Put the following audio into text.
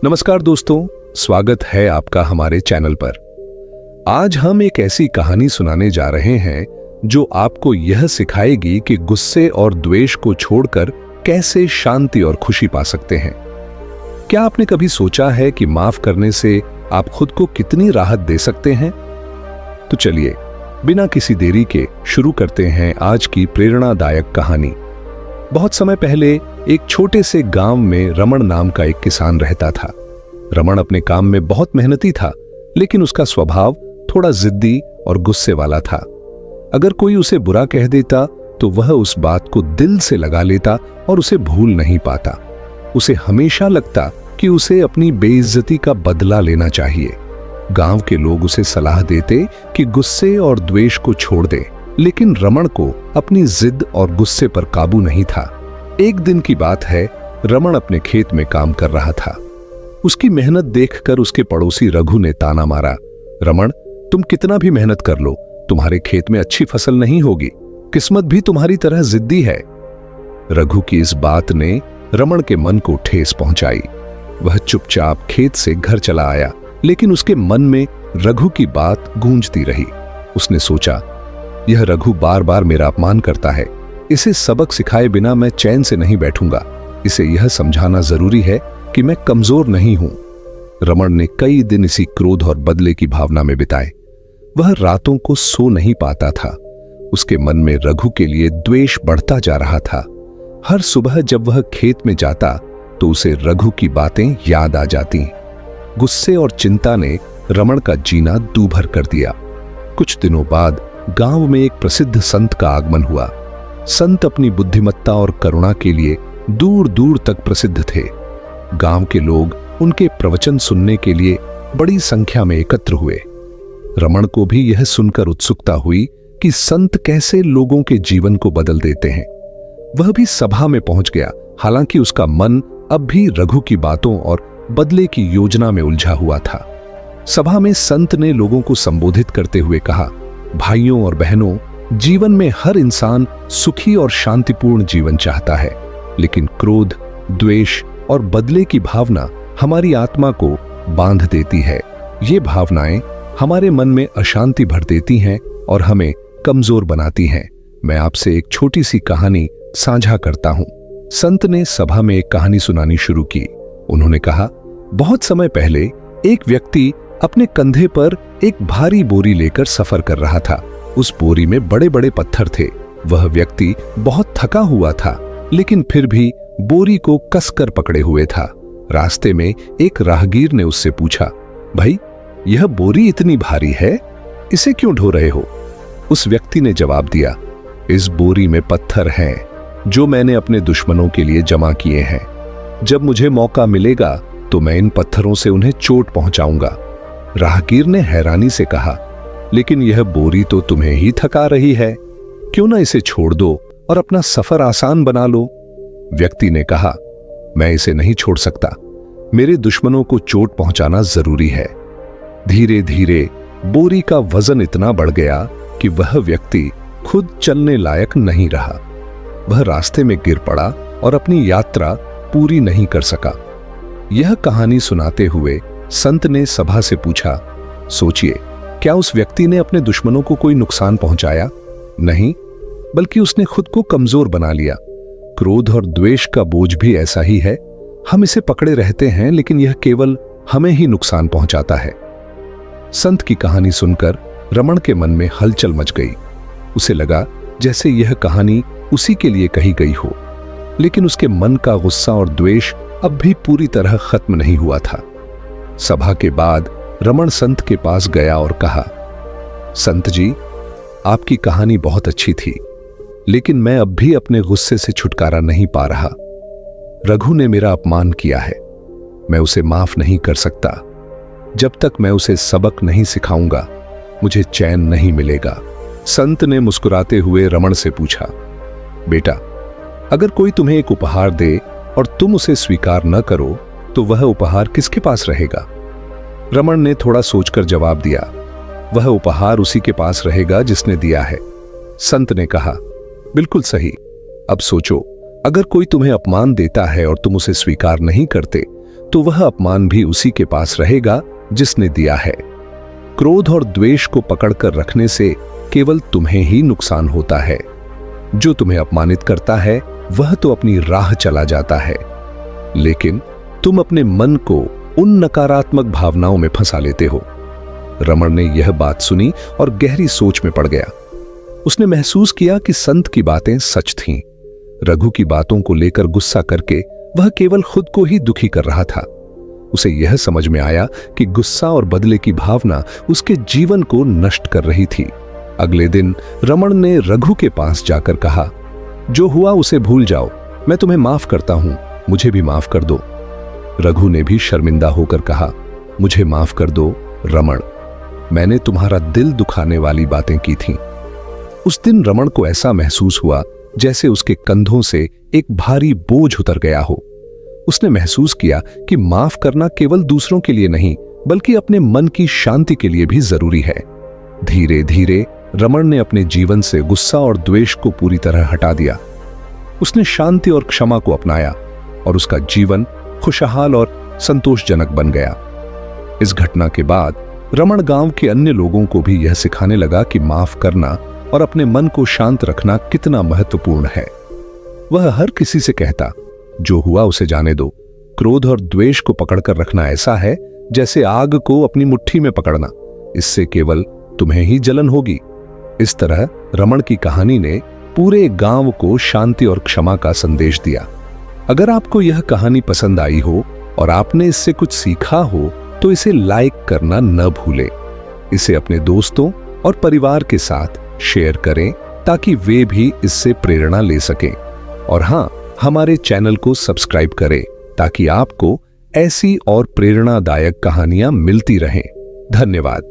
नमस्कार दोस्तों, स्वागत है आपका हमारे चैनल पर। आज हम एक ऐसी कहानी सुनाने जा रहे हैं जो आपको यह सिखाएगी कि गुस्से और द्वेष को छोड़कर कैसे शांति और खुशी पा सकते हैं। क्या आपने कभी सोचा है कि माफ करने से आप खुद को कितनी राहत दे सकते हैं? तो चलिए बिना किसी देरी के शुरू करते हैं आज की प्रेरणादायक कहानी। बहुत समय पहले एक छोटे से गांव में रमण नाम का एक किसान रहता था। रमण अपने काम में बहुत मेहनती था, लेकिन उसका स्वभाव थोड़ा जिद्दी और गुस्से वाला था। अगर कोई उसे बुरा कह देता तो वह उस बात को दिल से लगा लेता और उसे भूल नहीं पाता। उसे हमेशा लगता कि उसे अपनी बेइज्जती का बदला लेना चाहिए। गांव के लोग उसे सलाह देते कि गुस्से और द्वेष को छोड़ दे, लेकिन रमण को अपनी जिद और गुस्से पर काबू नहीं था। एक दिन की बात है, रमण अपने खेत में काम कर रहा था। उसकी मेहनत देखकर उसके पड़ोसी रघु ने ताना मारा, रमण, तुम कितना भी मेहनत कर लो, तुम्हारे खेत में अच्छी फसल नहीं होगी। किस्मत भी तुम्हारी तरह जिद्दी है। रघु की इस बात ने रमण के मन को ठेस पहुंचाई। वह चुपचाप खेत से घर चला आया, लेकिन उसके मन में रघु की बात गूंजती रही। उसने सोचा, यह रघु बार बार मेरा अपमान करता है। इसे सबक सिखाए बिना मैं चैन से नहीं बैठूंगा। इसे यह समझाना जरूरी है कि मैं कमजोर नहीं हूं। रमण ने कई दिन इसी क्रोध और बदले की भावना में बिताए। वह रातों को सो नहीं पाता था। उसके मन में रघु के लिए द्वेष बढ़ता जा रहा था। हर सुबह जब वह खेत में जाता तो उसे रघु की बातें याद आ जाती। गुस्से और चिंता ने रमण का जीना दूभर कर दिया। कुछ दिनों बाद गांव में एक प्रसिद्ध संत का आगमन हुआ। संत अपनी बुद्धिमत्ता और करुणा के लिए दूर दूर तक प्रसिद्ध थे। गांव के लोग उनके प्रवचन सुनने के लिए बड़ी संख्या में एकत्र हुए। रमण को भी यह सुनकर उत्सुकता हुई कि संत कैसे लोगों के जीवन को बदल देते हैं। वह भी सभा में पहुंच गया, हालांकि उसका मन अब भी रघु की बातों और बदले की योजना में उलझा हुआ था। सभा में संत ने लोगों को संबोधित करते हुए कहा, भाइयों और बहनों, जीवन में हर इंसान सुखी और शांतिपूर्ण जीवन चाहता है, लेकिन क्रोध, द्वेष और बदले की भावना हमारी आत्मा को बांध देती है। ये भावनाएं हमारे मन में अशांति भर देती हैं और हमें कमजोर बनाती हैं। मैं आपसे एक छोटी सी कहानी साझा करता हूं। संत ने सभा में एक कहानी सुनानी शुरू की। उन्होंने कहा, बहुत समय पहले एक व्यक्ति अपने कंधे पर एक भारी बोरी लेकर सफर कर रहा था। उस बोरी में बड़े बड़े पत्थर थे। वह व्यक्ति बहुत थका हुआ था, लेकिन फिर भी बोरी को कसकर पकड़े हुए था। रास्ते में एक राहगीर ने उससे पूछा, भाई, यह बोरी इतनी भारी है, इसे क्यों ढो रहे हो? उस व्यक्ति ने जवाब दिया, इस बोरी में पत्थर हैं जो मैंने अपने दुश्मनों के लिए जमा किए हैं। जब मुझे मौका मिलेगा तो मैं इन पत्थरों से उन्हें चोट पहुंचाऊंगा। राहगीर ने हैरानी से कहा, लेकिन यह बोरी तो तुम्हें ही थका रही है, क्यों ना इसे छोड़ दो और अपना सफर आसान बना लो? व्यक्ति ने कहा, मैं इसे नहीं छोड़ सकता, मेरे दुश्मनों को चोट पहुंचाना जरूरी है। धीरे धीरे बोरी का वजन इतना बढ़ गया कि वह व्यक्ति खुद चलने लायक नहीं रहा। वह रास्ते में गिर पड़ा और अपनी यात्रा पूरी नहीं कर सका। यह कहानी सुनाते हुए संत ने सभा से पूछा, सोचिए, क्या उस व्यक्ति ने अपने दुश्मनों को कोई नुकसान पहुंचाया? नहीं, बल्कि उसने खुद को कमजोर बना लिया। क्रोध और द्वेष का बोझ भी ऐसा ही है। हम इसे पकड़े रहते हैं, लेकिन यह केवल हमें ही नुकसान पहुंचाता है। संत की कहानी सुनकर रमण के मन में हलचल मच गई। उसे लगा जैसे यह कहानी उसी के लिए कही गई हो, लेकिन उसके मन का गुस्सा और द्वेष अब भी पूरी तरह खत्म नहीं हुआ था। सभा के बाद रमण संत के पास गया और कहा, संत जी, आपकी कहानी बहुत अच्छी थी, लेकिन मैं अब भी अपने गुस्से से छुटकारा नहीं पा रहा। रघु ने मेरा अपमान किया है, मैं उसे माफ नहीं कर सकता। जब तक मैं उसे सबक नहीं सिखाऊंगा, मुझे चैन नहीं मिलेगा। संत ने मुस्कुराते हुए रमण से पूछा, बेटा, अगर कोई तुम्हें एक उपहार दे और तुम उसे स्वीकार न करो तो वह उपहार किसके पास रहेगा? रमण ने थोड़ा सोचकर जवाब दिया, वह उपहार उसी के पास रहेगा जिसने दिया है। संत ने कहा, बिल्कुल सही। अब सोचो, अगर कोई तुम्हें अपमान देता है और तुम उसे स्वीकार नहीं करते तो वह अपमान भी उसी के पास रहेगा जिसने दिया है। क्रोध और द्वेष को पकड़कर रखने से केवल तुम्हें ही नुकसान होता है। जो तुम्हें अपमानित करता है वह तो अपनी राह चला जाता है, लेकिन तुम अपने मन को उन नकारात्मक भावनाओं में फंसा लेते हो। रमण ने यह बात सुनी और गहरी सोच में पड़ गया। उसने महसूस किया कि संत की बातें सच थीं। रघु की बातों को लेकर गुस्सा करके वह केवल खुद को ही दुखी कर रहा था। उसे यह समझ में आया कि गुस्सा और बदले की भावना उसके जीवन को नष्ट कर रही थी। अगले दिन रमण ने रघु के पास जाकर कहा, जो हुआ उसे भूल जाओ, मैं तुम्हें माफ करता हूं, मुझे भी माफ कर दो। रघु ने भी शर्मिंदा होकर कहा, मुझे माफ कर दो रमण, मैंने तुम्हारा दिल दुखाने वाली बातें की थीं। उस दिन रमण को ऐसा महसूस हुआ जैसे उसके कंधों से एक भारी बोझ उतर गया हो। उसने महसूस किया कि माफ करना केवल दूसरों के लिए नहीं, बल्कि अपने मन की शांति के लिए भी जरूरी है। धीरे धीरे रमण ने अपने जीवन से गुस्सा और द्वेष को पूरी तरह हटा दिया। उसने शांति और क्षमा को अपनाया और उसका जीवन खुशहाल और संतोषजनक बन गया। इस घटना के बाद रमण गांव के अन्य लोगों को भी यह सिखाने लगा कि माफ करना और अपने मन को शांत रखना कितना महत्वपूर्ण है। वह हर किसी से कहता, जो हुआ उसे जाने दो। क्रोध और द्वेष को पकड़कर रखना ऐसा है जैसे आग को अपनी मुट्ठी में पकड़ना, इससे केवल तुम्हें ही जलन होगी। इस तरह रमण की कहानी ने पूरे गांव को शांति और क्षमा का संदेश दिया। अगर आपको यह कहानी पसंद आई हो और आपने इससे कुछ सीखा हो तो इसे लाइक करना न भूलें। इसे अपने दोस्तों और परिवार के साथ शेयर करें ताकि वे भी इससे प्रेरणा ले सकें। और हां, हमारे चैनल को सब्सक्राइब करें ताकि आपको ऐसी और प्रेरणादायक कहानियां मिलती रहें। धन्यवाद।